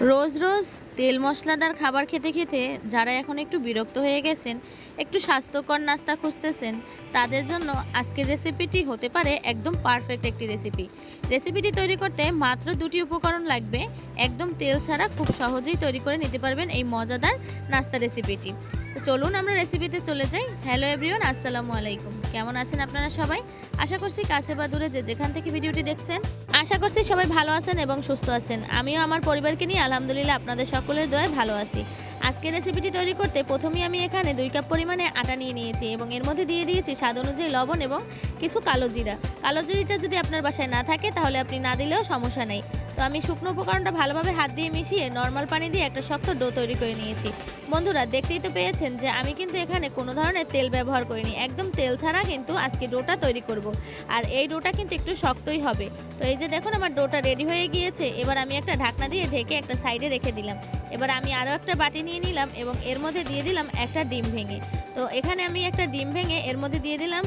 রোজ রোজ তেল মশলাদার খাবার খেতে খেতে যারা এখন একটু বিরক্ত হয়ে গেছেন, একটু স্বাস্থ্যকর নাস্তা খুঁজতেছেন, তাদের জন্য আজকের রেসিপিটি হতে পারে একদম পারফেক্ট একটি রেসিপিটি তৈরি করতে মাত্র দুটি উপকরণ লাগবে। একদম তেল ছাড়া খুব সহজেই তৈরি করে নিতে পারবেন এই মজাদার নাস্তা রেসিপিটি। তো চলুন আমরা রেসিপিতে চলে যাই। হ্যালো এভরিওয়ান, আসসালামু আলাইকুম। কেমন আছেন আপনারা সবাই? আশা করছি কাছে বা দূরে যেখান থেকে ভিডিওটি দেখছেন, আশা করছি সবাই ভালো আছেন এবং সুস্থ আছেন। আমিও আমার পরিবারকে নিয়ে আলহামদুলিল্লাহ আপনাদের সকলের দয়ায় ভালো আছি। আজকে রেসিপিটি তৈরি করতে প্রথমেই আমি এখানে 2 কাপ পরিমাণে আটা নিয়ে নিয়েছি এবং এর মধ্যে দিয়ে দিয়েছি স্বাদ অনুযায়ী লবণ এবং কিছু কালো জিরা। কালো জিরাটা যদি আপনার বাসায় না থাকে তাহলে আপনি না দিলেও সমস্যা নেই। তো আমি শুকনো উপকরণটা ভালোভাবে হাত দিয়ে মিশিয়ে নর্মাল পানি দিয়ে একটা শক্ত ডো তৈরি করে নিয়েছি। বন্ধুরা, দেখতেই তো পেয়েছেন যে আমি কিন্তু এখানে কোনো ধরনের তেল ব্যবহার করিনি, একদম তেল ছাড়া কিন্তু আজকে ডোটা তৈরি করব। আর এই ডোটা কিন্তু একটু শক্তই হবে। তো এই যে দেখুন আমার ডোটা রেডি হয়ে গিয়েছে। এবার আমি একটা ঢাকনা দিয়ে ঢেকে একটা সাইডে রেখে দিলাম। এবার আমি আরও একটা বাটি নিয়ে নিলাম এবং এর মধ্যে দিয়ে দিলাম একটা ডিম ভেঙে। তো এখানে আমি একটা ডিম ভেঙে এর মধ্যে দিয়ে দিলাম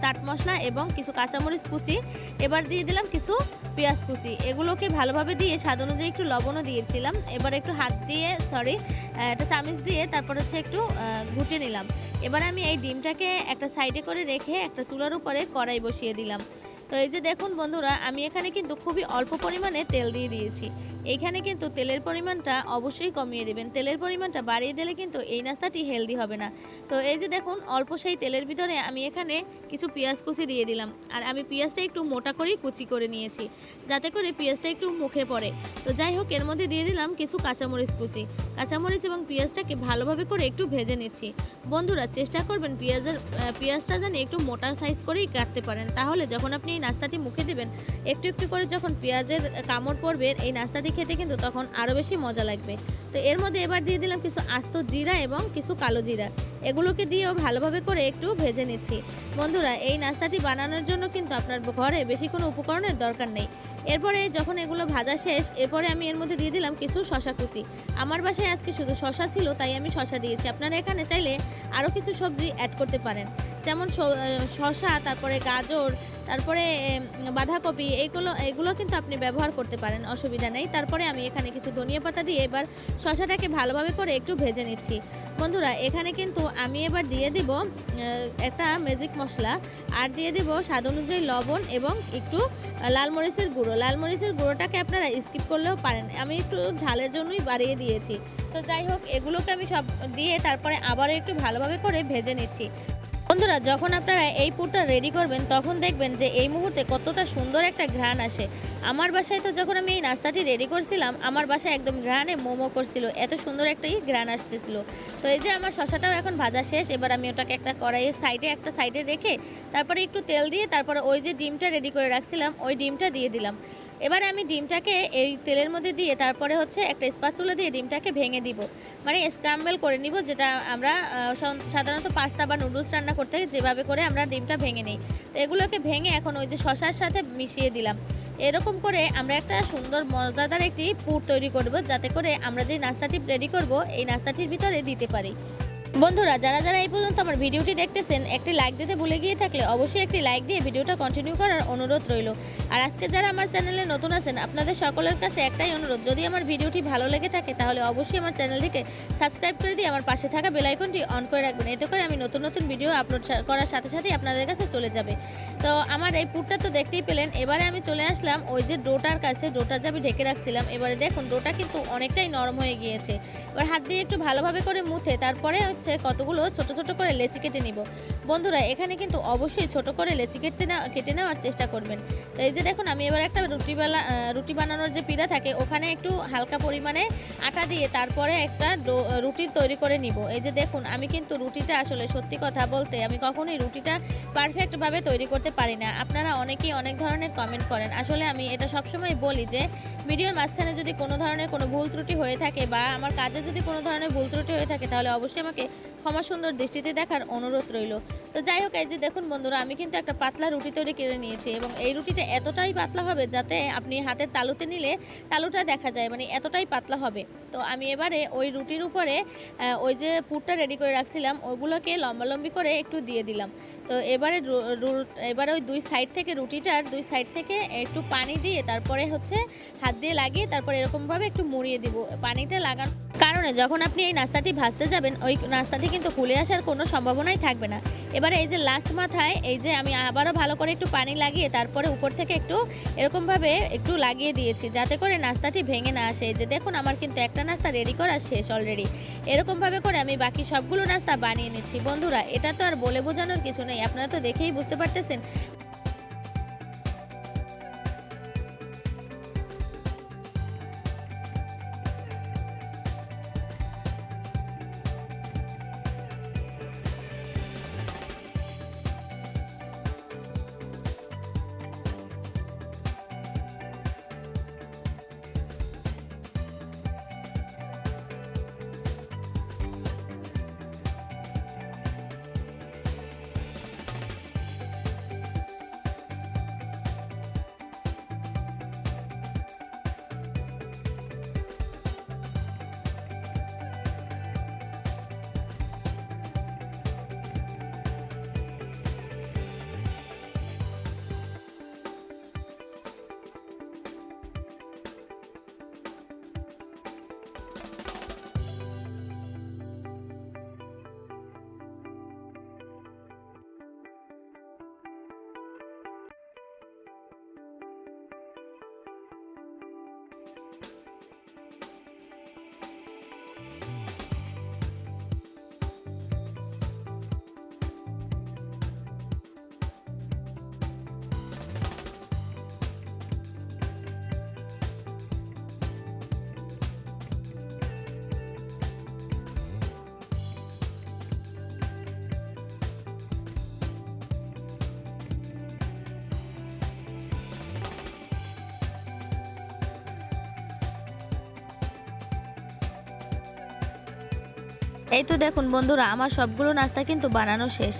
চাট মশলা এবং কিছু কাঁচামরিচ কুচি। এবার দিয়ে দিলাম কিছু পেঁয়াজ কুচি। এগুলোকে ভালোভাবে দিয়ে স্বাদ অনুযায়ী একটু লবণও দিয়েছিলাম। এবার একটু হাত দিয়ে একটা চামচ দিয়ে তারপর হচ্ছে একটু ঘুটে নিলাম। এবার আমি এই ডিমটাকে একটা সাইডে করে রেখে একটা চুলার উপরে কড়াই বসিয়ে দিলাম। তো এই যে দেখুন বন্ধুরা, আমি এখানে কিন্তু খুবই অল্প পরিমাণে তেল দিয়ে দিয়েছি। এইখানে কিন্তু তেলের পরিমাণটা অবশ্যই কমিয়ে দেবেন। তেলের পরিমাণটা বাড়িয়ে দিলে কিন্তু এই নাস্তাটি হেলদি হবে না। তো এই যে দেখুন অল্প সেই তেলের ভিতরে আমি এখানে কিছু পেঁয়াজ কুচি দিয়ে দিলাম। আর আমি পেঁয়াজটা একটু মোটা করেই কুচি করে নিয়েছি, যাতে করে পেঁয়াজটা একটু মুখে পড়ে। তো যাই হোক, এর মধ্যে দিয়ে দিলাম কিছু কাঁচামরিচ কুচি। কাঁচামরিচ এবং পেঁয়াজটাকে ভালোভাবে করে একটু ভেজে নিচ্ছি। বন্ধুরা, চেষ্টা করবেন পেঁয়াজটা যেন একটু মোটা সাইজ করেই কাটতে পারেন, তাহলে যখন আপনি এই নাস্তাটি মুখে দেবেন, একটু একটু করে যখন পেঁয়াজের কামড় পড়বে এই নাস্তাটি খেতে কিন্তু তখন আরও বেশি মজা লাগবে। তো এর মধ্যে এবার দিয়ে দিলাম কিছু আস্ত জিরা এবং কিছু কালো জিরা। এগুলোকে দিয়েও ভালোভাবে করে একটু ভেজে নিচ্ছি। বন্ধুরা, এই নাস্তাটি বানানোর জন্য কিন্তু আপনার ঘরে বেশি কোনো উপকরণের দরকার নেই। এরপরে যখন এগুলো ভাজা শেষ, এরপরে আমি এর মধ্যে দিয়ে দিলাম কিছু শসা কুচি। আমার বাসায় আজকে শুধু শসা ছিল, তাই আমি শসা দিয়েছি। আপনারা এখানে চাইলে আরও কিছু সবজি অ্যাড করতে পারেন, যেমন শসা, তারপরে গাজর, তারপরে বাঁধাকপি। এগুলো কিন্তু আপনি ব্যবহার করতে পারেন, অসুবিধা নেই। তারপরে আমি এখানে কিছু ধনিয়া পাতা দিয়ে এবার শসাটাকে ভালোভাবে করে একটু ভেজে নিচ্ছি। বন্ধুরা, এখানে কিন্তু আমি এবার দিয়ে দেব একটা ম্যাজিক মশলা, আর দিয়ে দেব স্বাদ অনুযায়ী লবণ এবং একটু লাল মরিচের গুঁড়ো। লাল মরিচের গুঁড়োটাকে আপনারা স্কিপ করলেও পারেন, আমি একটু ঝালের জন্যই বাড়িয়ে দিয়েছি। তো যাই হোক, এগুলোকে আমি সব দিয়ে তারপরে আবারও একটু ভালোভাবে করে ভেজে নিচ্ছি। বন্ধুরা, যখন আপনারা এই পুরটা রেডি করবেন তখন দেখবেন যে এই মুহূর্তে কতটা সুন্দর একটা ঘ্রাণ আসে। আমার বাসায় তো যখন আমি এই নাস্তাটি রেডি করছিলাম, আমার বাসায় একদম ঘ্রাণে মোমো করছিল, এত সুন্দর একটাই ঘ্রাণ আসছিল। তো এই যে আমার শসাটাও এখন ভাজা শেষ। এবার আমি ওটাকে একটা কড়াইয়ের একটা সাইডে রেখে তারপরে একটু তেল দিয়ে তারপরে ওই যে ডিমটা রেডি করে রাখছিলাম ওই ডিমটা দিয়ে দিলাম। এবার আমি ডিমটাকে এই তেলের মধ্যে দিয়ে তারপরে হচ্ছে একটা স্প্যাচুলা দিয়ে ডিমটাকে ভেঙে দিব, মানে স্ক্র্যাম্বল করে নিব, যেটা আমরা সাধারণত পাস্তা বা নুডলস রান্না করতে যেভাবে করে আমরা ডিমটা ভেঙে নিই। তো এগুলোকে ভেঙে এখন ওই যে শসার সাথে মিশিয়ে দিলাম। এরকম করে আমরা একটা সুন্দর মজাদার একটি পুর তৈরি করব, যাতে করে আমরা যে নাস্তাটি রেডি করব এই নাস্তাটির ভিতরে দিতে পারি। বন্ধুরা, যারা এই পর্যন্ত আমার ভিডিওটি দেখতেছেন, একটি লাইক দিতে ভুলে গিয়ে থাকলে অবশ্যই একটি লাইক দিয়ে ভিডিওটা কন্টিনিউ করার অনুরোধ রইল। আর আজকে যারা আমার চ্যানেলে নতুন আছেন, আপনাদের সকলের কাছে একটাই অনুরোধ, যদি আমার ভিডিওটি ভালো লেগে থাকে তাহলে অবশ্যই আমার চ্যানেলটিকে সাবস্ক্রাইব করে দিয়ে আমার পাশে থাকা বেল আইকনটি অন করে রাখবেন। এতে করে আমি নতুন নতুন ভিডিও আপলোড করার সাথে সাথেই আপনাদের কাছে চলে যাবে। তো আমার এই পুরটা তো দেখতেই পেলেন। এবারে আমি চলে আসলাম ওই যে ডোটার কাছে। ডোটা যে আমি ঢেকে রাখছিলাম, এবারে দেখুন ডোটা কিন্তু অনেকটাই নরম হয়ে গিয়েছে। এবার হাত দিয়ে একটু ভালোভাবে করে মুথে তারপরে কতগুলো ছোট ছোট করে লেচি কেটে নিব। বন্ধুরা, এখানে কিন্তু অবশ্যই ছোট করে লেচি কেটে নেওয়ার চেষ্টা করবেন। তো এই যে দেখুন আমি এবার একটা রুটি বানানোর যে পিড়া থাকে ওখানে একটু হালকা পরিমাণে আটা দিয়ে তারপরে একটা রুটি তৈরি করে নিব। এই যে দেখুন আমি কিন্তু রুটিটা আসলে সত্যি কথা বলতে আমি কখনোই রুটিটা পারফেক্টভাবে তৈরি করতে পারি না। আপনারা অনেকেই অনেক ধরনের কমেন্ট করেন। আসলে আমি এটা সবসময় বলি যে ভিডিওর মাঝখানে যদি কোনো ধরনের কোনো ভুল ত্রুটি হয়ে থাকে বা আমার কাজে যদি কোনো ধরনের ভুল ত্রুটি হয়ে থাকে, তাহলে অবশ্যই আমাকে ক্ষমা সুন্দর দৃষ্টিতে দেখার অনুরোধ রইল। তো যাই হোক, এই যে দেখুন বন্ধুরা, আমি কিন্তু একটা পাতলা রুটি তৈরি করে নিয়েছি এবং এই রুটিটা এতটাই পাতলা হবে যাতে আপনি হাতের তালুতে নিলে তালুটা দেখা যায়, মানে এতটাই পাতলা হবে। তো আমি এবারে ওই রুটির উপরে ওই যে পুরটা রেডি করে রাখছিলাম ওগুলোকে লম্বালম্বি করে একটু দিয়ে দিলাম। তো এবারে ওই রুটিটার দুই সাইড থেকে একটু পানি দিয়ে তারপরে হচ্ছে হাত হাত দিয়ে লাগিয়ে তারপর এরকমভাবে একটু মুড়িয়ে দিব। পানিটা লাগানোর কারণে যখন আপনি এই নাস্তাটি ভাজতে যাবেন ওই নাস্তাটি কিন্তু খুলে আসার কোনো সম্ভাবনাই থাকবে না। এবারে এই যে লাস্ট মাথায় এই যে আমি আবারও ভালো করে একটু পানি লাগিয়ে তারপরে উপর থেকে একটু এরকমভাবে একটু লাগিয়ে দিয়েছি, যাতে করে নাস্তাটি ভেঙে না আসে। এই যে দেখুন আমার কিন্তু একটা নাস্তা রেডি করা শেষ অলরেডি। এরকমভাবে করে আমি বাকি সবগুলো নাস্তা বানিয়ে নিচ্ছি। বন্ধুরা, এটা তো আর বলে বোঝানোর কিছু নেই, আপনারা তো দেখেই বুঝতে পারতেছেন। এই তো দেখুন বন্ধুরা, আমার সবগুলো নাস্তা কিন্তু বানানো শেষ।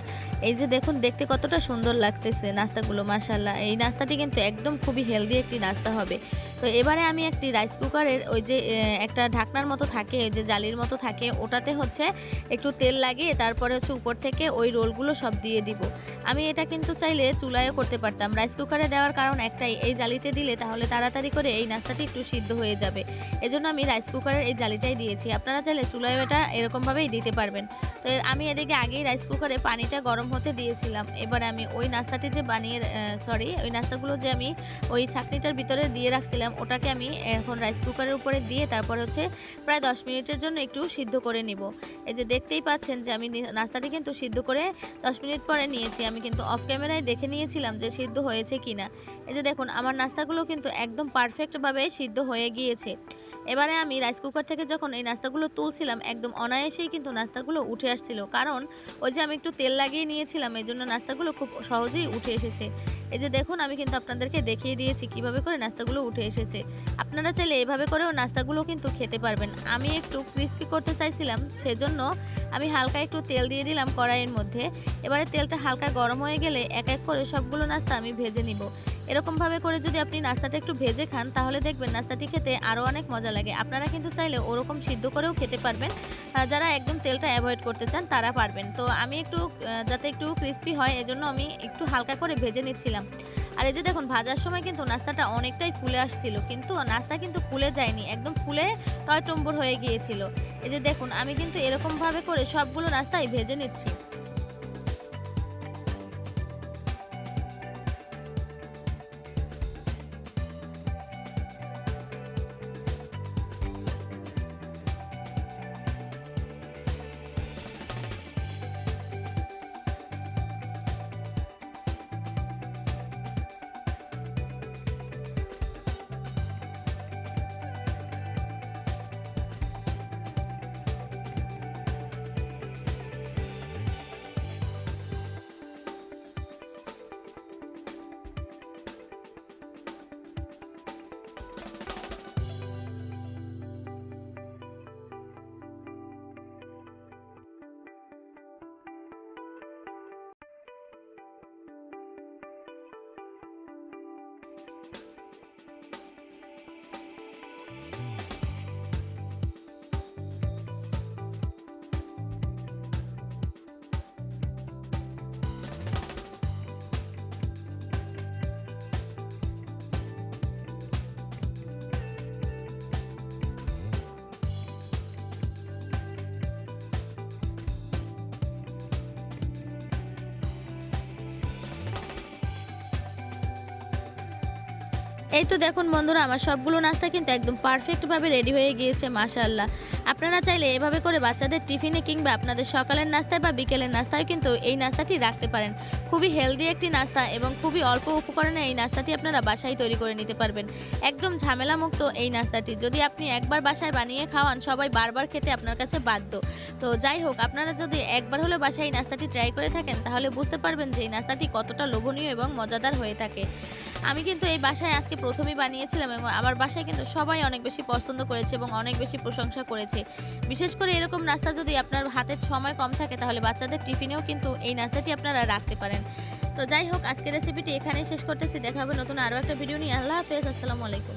এই যে দেখুন দেখতে কতটা সুন্দর লাগতেছে নাস্তাগুলো, মাশাআল্লাহ। এই নাস্তাটি কিন্তু একদম খুবই হেলদি একটি নাস্তা হবে। তো এবারে আমি একটি রাইস কুকারের ওই যে একটা ঢাকনার মতো থাকে, ওই যে জালির মতো থাকে, ওটাতে হচ্ছে একটু তেল লাগিয়ে তারপরে হচ্ছে উপর থেকে ওই রোলগুলো সব দিয়ে দিব। আমি এটা কিন্তু চাইলে চুলায়ও করতে পারতাম। রাইস কুকারে দেওয়ার কারণ একটাই, এই জালিতে দিলে তাহলে তাড়াতাড়ি করে এই নাস্তাটি একটু সিদ্ধ হয়ে যাবে। এজন্য আমি রাইস কুকারের এই জালিটাই দিয়েছি। আপনারা চাইলে চুলায়ও এটা এরকমভাবেই দিতে পারবেন। তো আমি এদিকে আগেই রাইস কুকারে পানিটা গরম হতে দিয়েছিলাম। এবারে আমি ওই নাস্তাটি যে বানিয়ে ওই নাস্তাগুলো যে আমি ওই ছাঁকনিটার ভিতরে দিয়ে রাখছিলাম ওটাকে আমি এখন রাইস কুকারের উপরে দিয়ে তারপর হচ্ছে প্রায় 10 মিনিটের জন্য একটু সিদ্ধ করে নিব। এই যে দেখতেই পাচ্ছেন যে আমি নাস্তাটি কিন্তু সিদ্ধ করে 10 মিনিট পরে নিয়েছি। আমি কিন্তু অফ ক্যামেরায় দেখে নিয়েছিলাম যে সিদ্ধ হয়েছে কিনা। এই যে দেখুন আমার নাস্তাগুলো কিন্তু একদম পারফেক্টভাবে সিদ্ধ হয়ে গিয়েছে। এবারে আমি রাইস কুকার থেকে যখন এই নাস্তাগুলো তুলছিলাম একদম অনায়াসেই কিন্তু নাস্তাগুলো উঠে আসছিল, কারণ ওই যে আমি একটু তেল লাগিয়ে নিয়েছিলাম, এই জন্য নাস্তাগুলো খুব সহজেই উঠে এসেছে। এই যে দেখুন আমি কিন্তু আপনাদেরকে দেখিয়ে দিয়েছি কিভাবে করে নাস্তাগুলো উঠে এসেছে। আপনারা চাইলে এভাবে করেও নাস্তাগুলো কিন্তু খেতে পারবেন। আমি একটু ক্রিস্পি করতে চাইছিলাম, সেজন্য আমি হালকা একটু তেল দিয়ে দিলাম কড়াইয়ের মধ্যে। এবারে তেলটা হালকা গরম হয়ে গেলে এক এক করে সবগুলো নাস্তা আমি ভেজে নিব। এরকমভাবে করে যদি আপনি নাস্তাটা একটু ভেজে খান তাহলে দেখবেন নাস্তাটি খেতে আরও অনেক মজা লাগে। আপনারা কিন্তু চাইলে ওরকম সিদ্ধ করেও খেতে পারবেন। যারা একদম তেলটা অ্যাভয়েড করতে চান তারা পারবেন। তো আমি একটু যাতে একটু ক্রিস্পি হয় এজন্য আমি একটু হালকা করে ভেজে নিচ্ছিলাম। আর এই যে দেখুন ভাজার সময় কিন্তু নাস্তাটা অনেকটাই ফুলে আসছিল, কিন্তু নাস্তা কিন্তু ফুলে যায়নি, একদম ফুলে টয়টম্বুর হয়ে গিয়েছিল। এই যে দেখুন আমি কিন্তু এরকমভাবে করে সবগুলো নাস্তাই ভেজে নিচ্ছি। এই তো দেখুন বন্ধুরা, আমার সবগুলো নাস্তা কিন্তু একদম পারফেক্টভাবে রেডি হয়ে গিয়েছে মাশাআল্লাহ। আপনারা চাইলে এভাবে করে বাচ্চাদের টিফিনে কিংবা আপনাদের সকালের নাস্তায় বা বিকেলের নাস্তায় কিন্তু এই নাস্তাটি রাখতে পারেন। খুবই হেলদি একটি নাস্তা এবং খুবই অল্প উপকরণে এই নাস্তাটি আপনারা বাসায় তৈরি করে নিতে পারবেন। একদম ঝামেলামুক্ত এই নাস্তাটি। যদি আপনি একবার বাসায় বানিয়ে খাওয়ান, সবাই বারবার খেতে আপনার কাছে বাধ্য। তো যাই হোক, আপনারা যদি একবার হলেও বাসায় এই নাস্তাটি ট্রাই করে থাকেন তাহলে বুঝতে পারবেন যে এই নাস্তাটি কতটা লোভনীয় এবং মজাদার হয়ে থাকে। আমি কিন্তু এই বাসায় আজকে প্রথমেই বানিয়েছিলাম এবং আমার বাসায় কিন্তু সবাই অনেক বেশি পছন্দ করেছে এবং অনেক বেশি প্রশংসা করেছে। বিশেষ করে এরকম নাস্তা যদি আপনার হাতে সময় কম থাকে তাহলে বাচ্চাদের টিফিনেও কিন্তু এই নাস্তাটি আপনারা রাখতে পারেন। তো যাই হোক, আজকের রেসিপিটি এখানেই শেষ করতেছি। দেখা হবে নতুন আরও একটা ভিডিও নিয়ে। আল্লাহ হাফেজ, আসসালামু আলাইকুম।